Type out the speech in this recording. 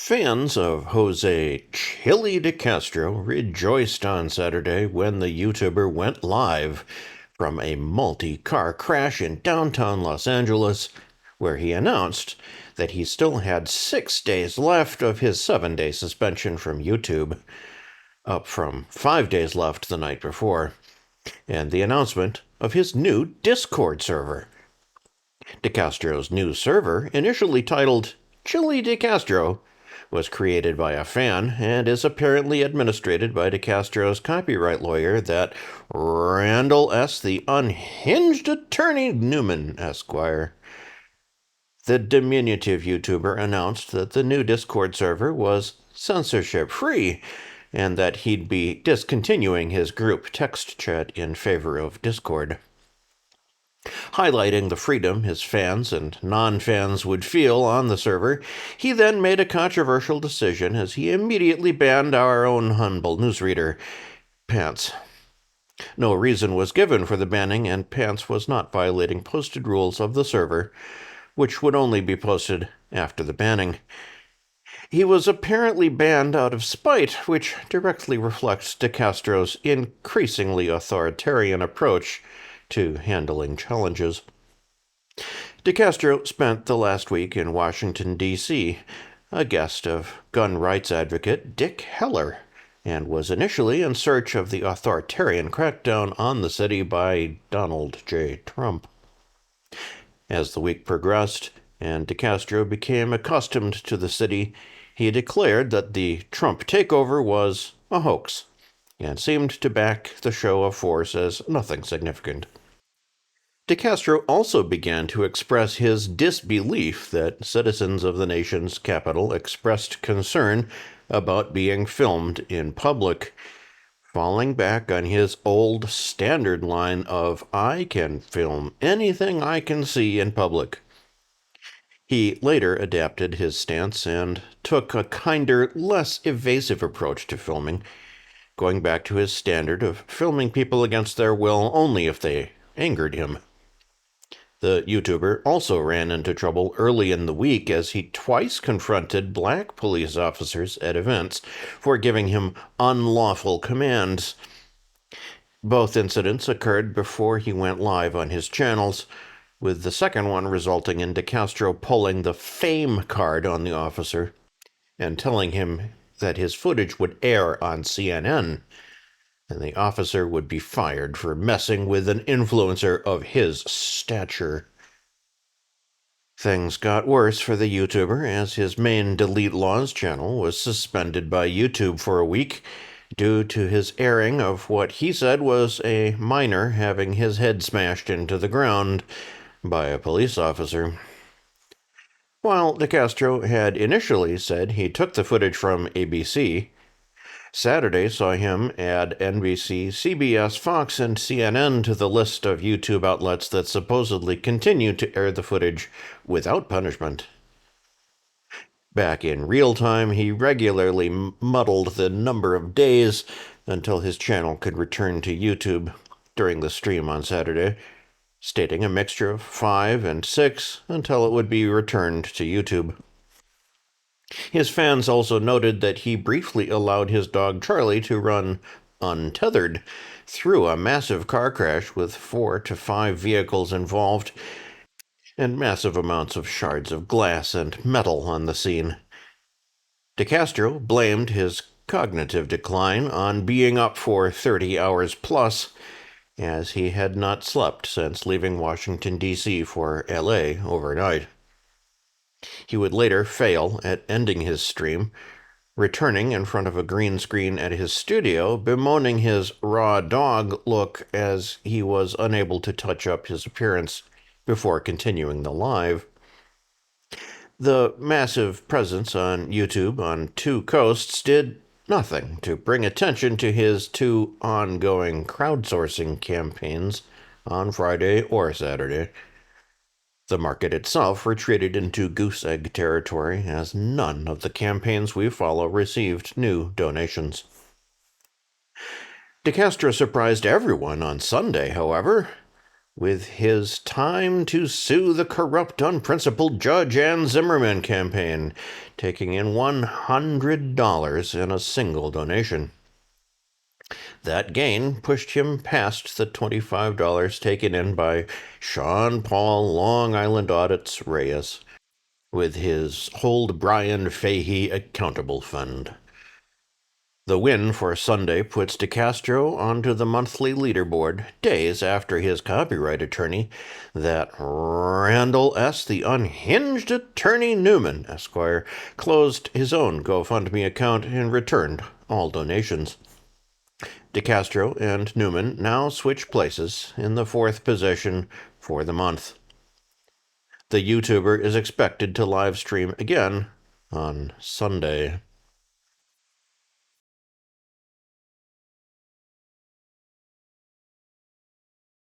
Fans of Jose Chili de Castro rejoiced on Saturday when the YouTuber went live from a multi-car crash in downtown Los Angeles, where he announced that he still had 6 days left of his 7-day suspension from YouTube, up from 5 days left the night before, and the announcement of his new Discord server. De Castro's new server, initially titled Chili de Castro, was created by a fan and is apparently administrated by De Castro's copyright lawyer, that Randall S. the Unhinged Attorney Newman, Esquire. The diminutive YouTuber announced that the new Discord server was censorship-free and that he'd be discontinuing his group text chat in favor of Discord. Highlighting the freedom his fans and non-fans would feel on the server, he then made a controversial decision as he immediately banned our own humble newsreader, Pants. No reason was given for the banning, and Pants was not violating posted rules of the server, which would only be posted after the banning. He was apparently banned out of spite, which directly reflects De Castro's increasingly authoritarian approach to handling challenges. De Castro spent the last week in Washington, D.C., a guest of gun rights advocate Dick Heller, and was initially in search of the authoritarian crackdown on the city by Donald J. Trump. As the week progressed and De Castro became accustomed to the city, he declared that the Trump takeover was a hoax, and seemed to back the show of force as nothing significant. De Castro also began to express his disbelief that citizens of the nation's capital expressed concern about being filmed in public, falling back on his old standard line of, "I can film anything I can see in public." He later adapted his stance and took a kinder, less evasive approach to filming, going back to his standard of filming people against their will only if they angered him. The YouTuber also ran into trouble early in the week as he twice confronted black police officers at events for giving him unlawful commands. Both incidents occurred before he went live on his channels, with the second one resulting in De Castro pulling the fame card on the officer and telling him that his footage would air on CNN, and the officer would be fired for messing with an influencer of his stature. Things got worse for the YouTuber as his main DeleteLawZ channel was suspended by YouTube for a week due to his airing of what he said was a minor having his head smashed into the ground by a police officer. While De Castro had initially said he took the footage from ABC, Saturday saw him add NBC, CBS, Fox, and CNN to the list of YouTube outlets that supposedly continue to air the footage without punishment. Back in real time, he regularly muddled the number of days until his channel could return to YouTube during the stream on Saturday, stating a mixture of 5 and 6 until it would be returned to YouTube. His fans also noted that he briefly allowed his dog Charlie to run untethered through a massive car crash with 4 to 5 vehicles involved and massive amounts of shards of glass and metal on the scene. De Castro blamed his cognitive decline on being up for 30 hours plus, as he had not slept since leaving Washington, D.C. for L.A. overnight. He would later fail at ending his stream, returning in front of a green screen at his studio, bemoaning his raw dog look as he was unable to touch up his appearance before continuing the live. The massive presence on YouTube on 2 coasts did nothing to bring attention to his 2 ongoing crowdsourcing campaigns on Friday or Saturday. The market itself retreated into goose egg territory, as none of the campaigns we follow received new donations. De Castro surprised everyone on Sunday, however, with his Time to Sue the Corrupt Unprincipled Judge and Zimmerman campaign, taking in $100 in a single donation. That gain pushed him past the $25 taken in by Sean Paul Long Island Audits Reyes with his Hold Brian Fahey Accountable Fund. The win for Sunday puts DeCastro onto the monthly leaderboard days after his copyright attorney, that Randall S., the unhinged attorney Newman, Esquire, closed his own GoFundMe account and returned all donations. DeCastro and Newman now switch places in the 4th position for the month. The YouTuber is expected to live stream again on Sunday.